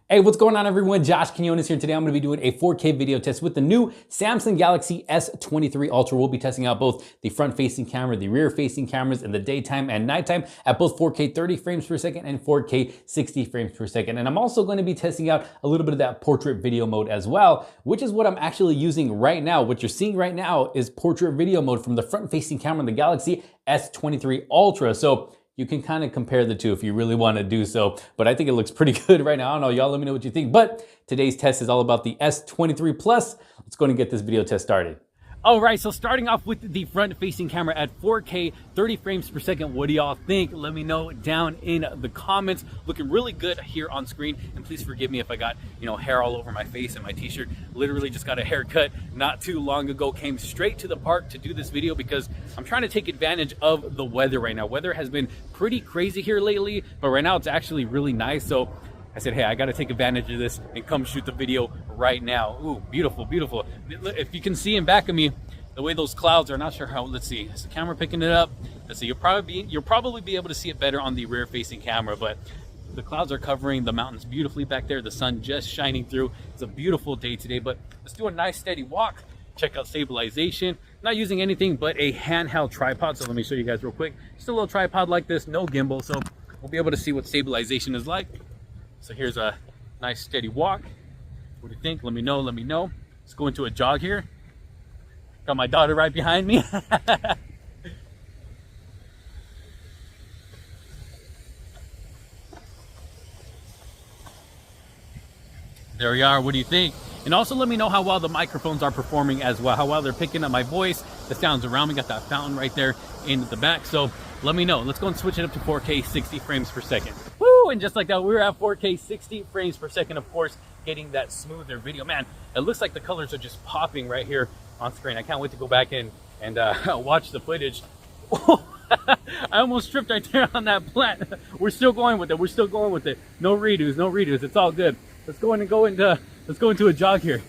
Hey, what's going on everyone? Josh Quinones here. Today I'm going to be doing a 4K video test with the new Samsung Galaxy S23 Ultra. We'll be testing out both the front-facing camera, the rear-facing cameras in the daytime and nighttime at both 4K 30 frames per second and 4K 60 frames per second. And I'm also going to be testing out a little bit of that portrait video mode as well, which is what I'm actually using right now. What you're seeing right now is portrait video mode from the front-facing camera in the Galaxy S23 Ultra. So you can kind of compare the two if you really want to do so, but I think it looks pretty good right now. I don't know, y'all let me know what you think, but today's test is all about the S23 Plus. Let's go and get this video test started. All right, so starting off with the front-facing camera at 4K 30 frames per second. What do y'all think? Let me know down in the comments. Looking really good here on screen, and please forgive me if I got, hair all over my face and my t-shirt. Literally just got a haircut not too long ago. Came straight to the park to do this video because I'm trying to take advantage of the weather right now. Weather has been pretty crazy here lately, but right now it's actually really nice. So I said, hey, I got to take advantage of this and come shoot the video right now. Ooh, beautiful, beautiful. If you can see in back of me, the way those clouds are, not sure how, let's see. Is the camera picking it up? Let's see, you'll probably be able to see it better on the rear facing camera, but the clouds are covering the mountains beautifully back there. The sun just shining through. It's a beautiful day today, but let's do a nice steady walk. Check out stabilization. Not using anything but a handheld tripod. So let me show you guys real quick. Just a little tripod like this, no gimbal. So we'll be able to see what stabilization is like. So here's a nice steady walk. What do you think? Let me know, let me know. Let's go into a jog here. Got my daughter right behind me. There we are. What do you think? And also let me know how well the microphones are performing as well, how well they're picking up my voice, the sounds around me. Got that fountain right there in the back. So let me know. Let's go and switch it up to 4K 60 frames per second. Woo! And just like that, we're at 4K 60 frames per second, of course, getting that smoother video. Man, it looks like the colors are just popping right here on screen. I can't wait to go back in and watch the footage. I almost tripped right there on that plant. We're still going with it. We're still going with it. No redos, no redos. It's all good. Let's go into a jog here.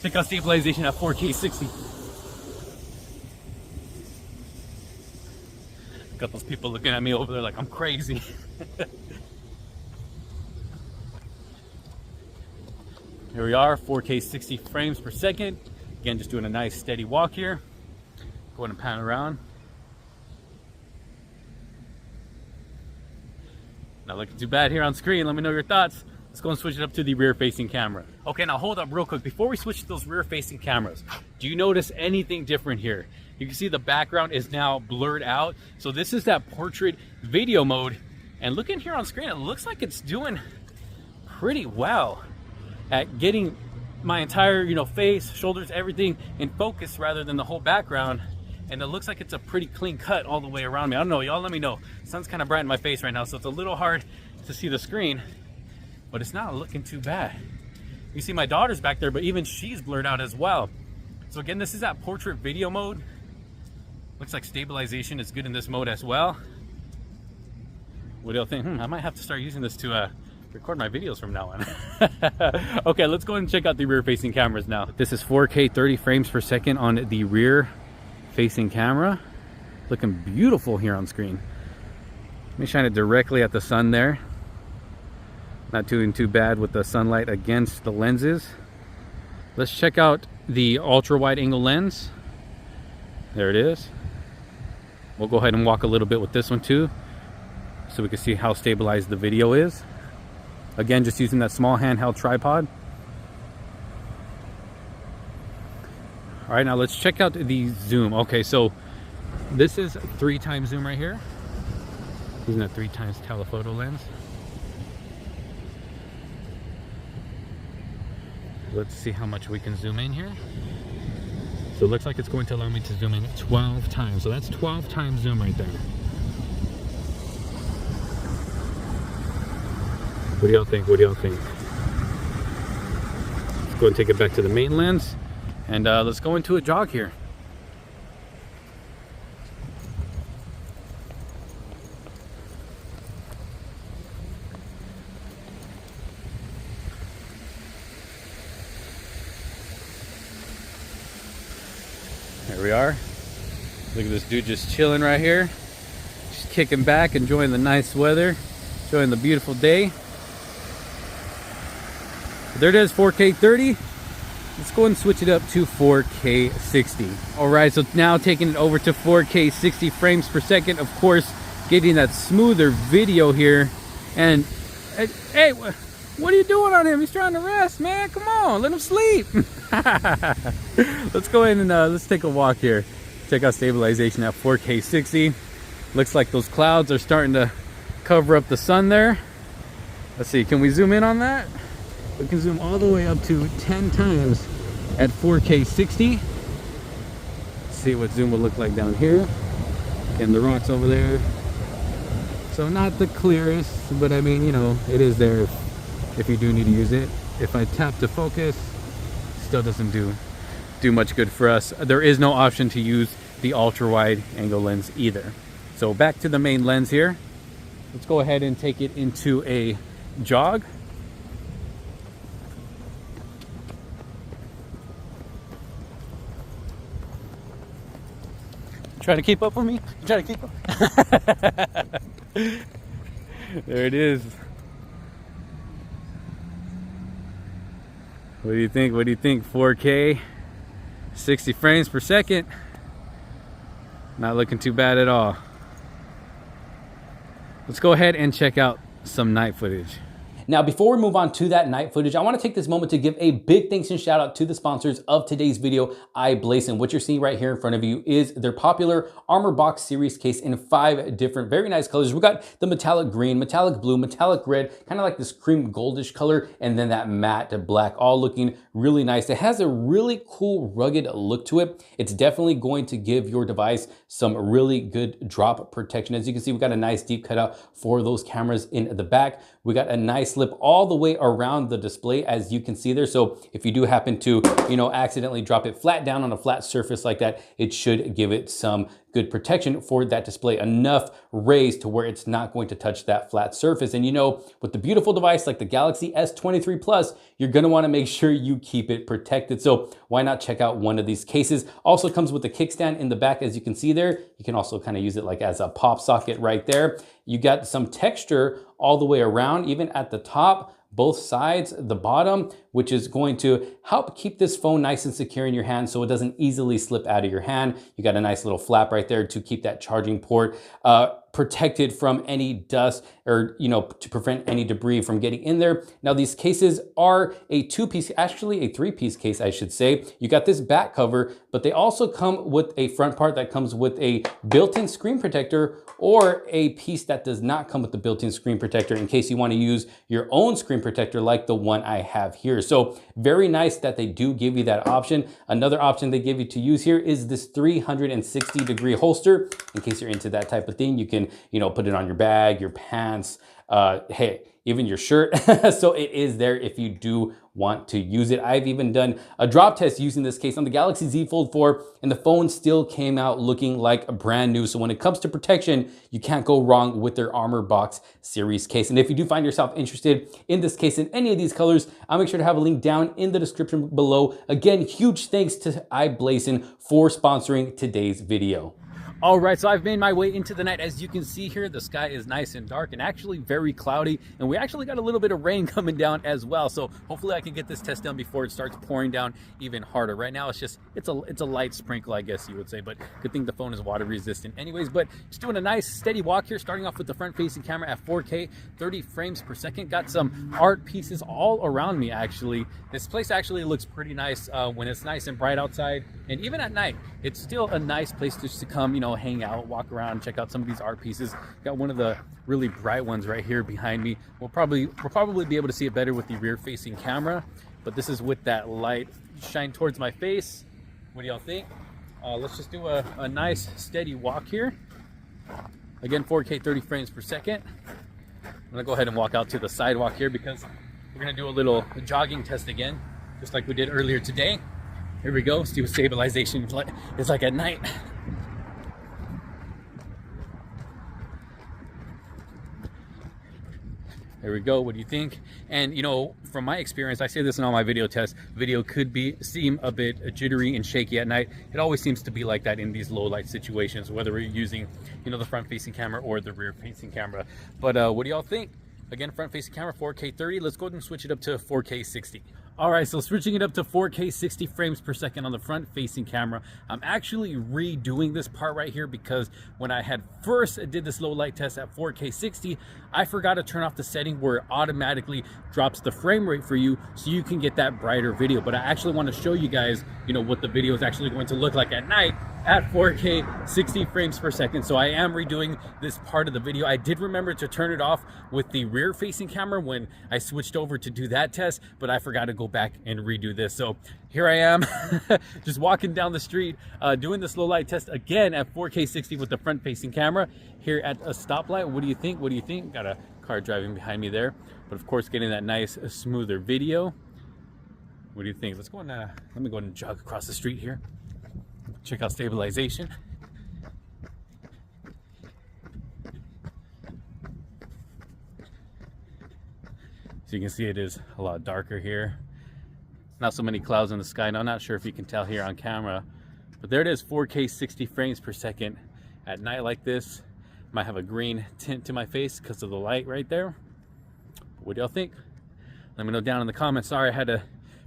Check out stabilization at 4K 60. Got those people looking at me over there like I'm crazy. Here we are, 4K 60 frames per second. Again, just doing a nice steady walk here. Go ahead and pan around. Not looking too bad here on screen. Let me know your thoughts. Let's go and switch it up to the rear-facing camera. Okay, now hold up real quick. Before we switch to those rear-facing cameras, do you notice anything different here? You can see the background is now blurred out. So this is that portrait video mode. And looking here on screen, it looks like it's doing pretty well at getting my entire, face, shoulders, everything in focus rather than the whole background. And it looks like it's a pretty clean cut all the way around me. I don't know, y'all let me know. The sun's kind of bright in my face right now, so it's a little hard to see the screen, but it's not looking too bad. You see my daughter's back there, but even she's blurred out as well. So again, this is that portrait video mode. Looks like stabilization is good in this mode as well. What do y'all think? I might have to start using this to record my videos from now on. Okay, let's go and check out the rear facing cameras now. This is 4K 30 frames per second on the rear facing camera. Looking beautiful here on screen. Let me shine it directly at the sun there. Not doing too bad with the sunlight against the lenses. Let's check out the ultra wide angle lens. There it is. We'll go ahead and walk a little bit with this one too, so we can see how stabilized the video is. Again, just using that small handheld tripod. All right, now let's check out the zoom. Okay, so this is 3x zoom right here. Using a 3x telephoto lens. Let's see how much we can zoom in here. So it looks like it's going to allow me to zoom in 12 times. So that's 12 times zoom right there. What do y'all think? What do y'all think? Let's go and take it back to the main lens. And let's go into a jog here. There we are. Look at this dude just chilling right here. Just kicking back, enjoying the nice weather, enjoying the beautiful day. There it is, 4K 30. Let's go ahead and switch it up to 4K 60. All right, so now taking it over to 4K 60 frames per second. Of course, getting that smoother video here. And hey, what are you doing on him? He's trying to rest, man. Come on, let him sleep. Let's go ahead and let's take a walk here. Check out stabilization at 4K 60. Looks like those clouds are starting to cover up the sun there. Let's see, can we zoom in on that? We can zoom all the way up to 10 times at 4K 60. Let's see what zoom will look like down here. And the rocks over there. So not the clearest, but I mean, you know, it is there if you do need to use it. If I tap to focus, still doesn't do much good for us. There is no option to use the ultra wide angle lens either. So back to the main lens here. Let's go ahead and take it into a jog. Trying to keep up with me? You trying to keep up? There it is. What do you think? What do you think? 4K, 60 frames per second. Not looking too bad at all. Let's go ahead and check out some night footage. Now, before we move on to that night footage, I want to take this moment to give a big thanks and shout out to the sponsors of today's video, iBlazin. What you're seeing right here in front of you is their popular Armor Box series case in 5 different, very nice colors. We got the metallic green, metallic blue, metallic red, kind of like this cream goldish color, and then that matte black, all looking really nice. It has a really cool, rugged look to it. It's definitely going to give your device some really good drop protection. As you can see, we got a nice deep cutout for those cameras in the back. We got a nice lip all the way around the display, as you can see there. So if you do happen to, you know, accidentally drop it flat down on a flat surface like that, it should give it some good protection for that display, enough raise to where it's not going to touch that flat surface. And you know, with the beautiful device like the Galaxy S23 Plus, you're gonna wanna make sure you keep it protected. So why not check out one of these cases? Also comes with a kickstand in the back, as you can see there. You can also kind of use it like as a pop socket right there. You got some texture all the way around, even at the top, both sides, the bottom, which is going to help keep this phone nice and secure in your hand so it doesn't easily slip out of your hand. You got a nice little flap right there to keep that charging port protected from any dust, or, you know, to prevent any debris from getting in there. Now, these cases are a 2-piece, actually a 3-piece case, I should say. You got this back cover, but they also come with a front part that comes with a built-in screen protector, or a piece that does not come with the built-in screen protector in case you want to use your own screen protector like the one I have here. So very nice that they do give you that option. Another option they give you to use here is this 360-degree holster. In case you're into that type of thing, you can, you know, put it on your bag, your pants, hey, even your shirt. So it is there if you do want to use it. I've even done a drop test using this case on the Galaxy Z Fold 4, and the phone still came out looking like brand new. So when it comes to protection, you can't go wrong with their Armor Box series case. And if you do find yourself interested in this case in any of these colors, I'll make sure to have a link down in the description below. Again, huge thanks to iBlazin for sponsoring today's video. All right, so I've made my way into the night. As you can see here, the sky is nice and dark and actually very cloudy. And we actually got a little bit of rain coming down as well. So hopefully I can get this test done before it starts pouring down even harder. Right now, it's a light sprinkle, I guess you would say, but good thing the phone is water resistant anyways. But just doing a nice steady walk here, starting off with the front facing camera at 4K, 30 frames per second. Got some art pieces all around me, actually. This place actually looks pretty nice when it's nice and bright outside. And even at night, it's still a nice place just to come, you know, hang out, walk around, check out some of these art pieces. Got one of the really bright ones right here behind me. We'll probably be able to see it better with the rear facing camera, but this is with that light shine towards my face. What do y'all think? Let's just do a nice steady walk here. Again, 4K 30 frames per second. I'm gonna go ahead and walk out to the sidewalk here because we're gonna do a little jogging test again, just like we did earlier today. Here we go. See what stabilization is like at night. There we go. What do you think? And you know, from my experience, I say this in all my video tests, video could seem a bit jittery and shaky at night. It always seems to be like that in these low light situations, whether we're using, you know, the front facing camera or the rear facing camera. But what do y'all think? Again, front facing camera, 4K 30. Let's go ahead and switch it up to 4K 60. All right, so switching it up to 4K 60 frames per second on the front facing camera. I'm actually redoing this part right here because when I had first did this low light test at 4K 60, I forgot to turn off the setting where it automatically drops the frame rate for you so you can get that brighter video. But I actually want to show you guys, you know, what the video is actually going to look like at night at 4K 60 frames per second. So I am redoing this part of the video. I did remember to turn it off with the rear facing camera when I switched over to do that test, but I forgot to go back and redo this. So here I am just walking down the street doing this low light test again at 4K 60 with the front facing camera here at a stoplight. What do you think? What do you think? Got a car driving behind me there, but of course getting that nice smoother video. What do you think? Let's go and let me go ahead and jog across the street here. Check out stabilization. So you can see it is a lot darker here. Not so many clouds in the sky. Now, I'm not sure if you can tell here on camera, but there it is, 4K 60 frames per second. At night like this, might have a green tint to my face because of the light right there. What do y'all think? Let me know down in the comments. Sorry I had to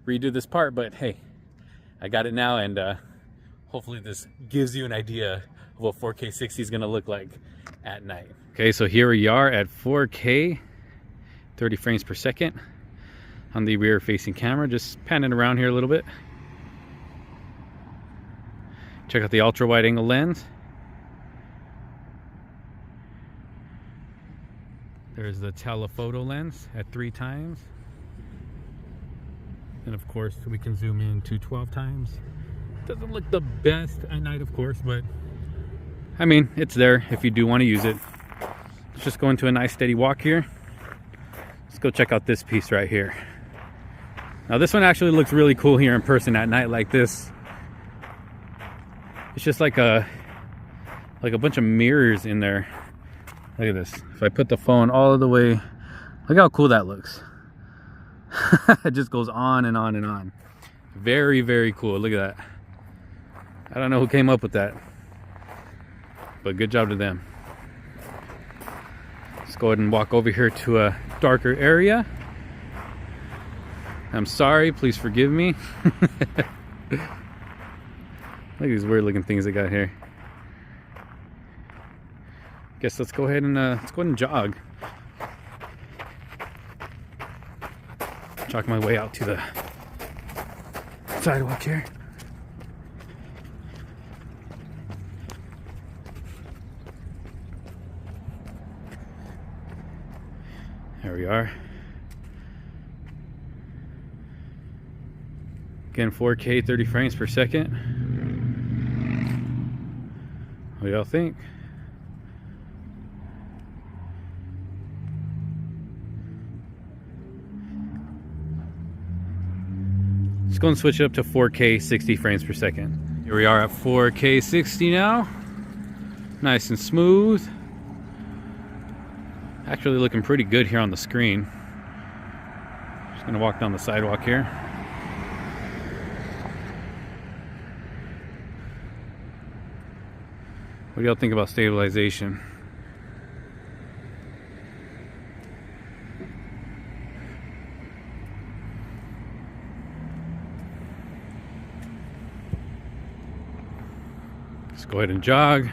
redo this part, but hey, I got it now, and hopefully this gives you an idea of what 4K 60 is gonna look like at night. Okay, so here we are at 4K 30 frames per second on the rear facing camera. Just panning around here a little bit. Check out the ultra wide angle lens. There's the telephoto lens at 3 times. And of course we can zoom in to 12 times. Doesn't look the best at night, of course, but I mean, it's there if you do want to use it. Let's just go into a nice steady walk here. Let's go check out this piece right here. Now this one actually looks really cool here in person at night like this. It's just like a bunch of mirrors in there. Look at this. If I put the phone all the way, look how cool that looks. It just goes on and on and on. Very, very cool. Look at that. I don't know who came up with that, but good job to them. Let's go ahead and walk over here to a darker area. I'm sorry, please forgive me. Look at these weird looking things they got here. Guess let's go ahead and jog. Jog my way out to the sidewalk here. There we are. Again, 4K 30 frames per second. What do y'all think? Let's go and switch it up to 4K 60 frames per second. Here we are at 4K 60 now. Nice and smooth. Actually looking pretty good here on the screen. Just gonna walk down the sidewalk here. What do y'all think about stabilization? Let's go ahead and jog.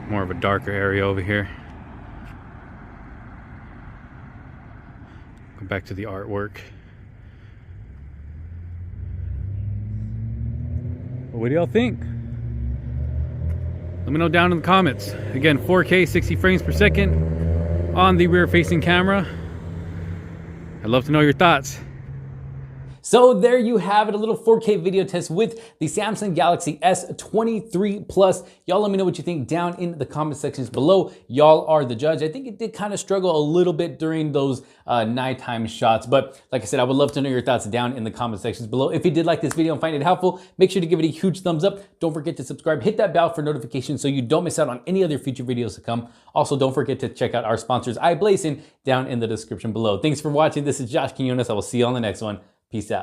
More of a darker area over here. Go back to the artwork. What do y'all think? Let me know down in the comments. Again, 4K 60 frames per second on the rear facing camera. I'd love to know your thoughts. So there you have it, a little 4K video test with the Samsung Galaxy S23 Plus. Y'all let me know what you think down in the comment sections below. Y'all are the judge. I think it did kind of struggle a little bit during those nighttime shots, but like I said, I would love to know your thoughts down in the comment sections below. If you did like this video and find it helpful, make sure to give it a huge thumbs up. Don't forget to subscribe, hit that bell for notifications so you don't miss out on any other future videos to come. Also, don't forget to check out our sponsors, iBlazin, down in the description below. Thanks for watching. This is Josh Quinones. I will see you on the next one. Peace out.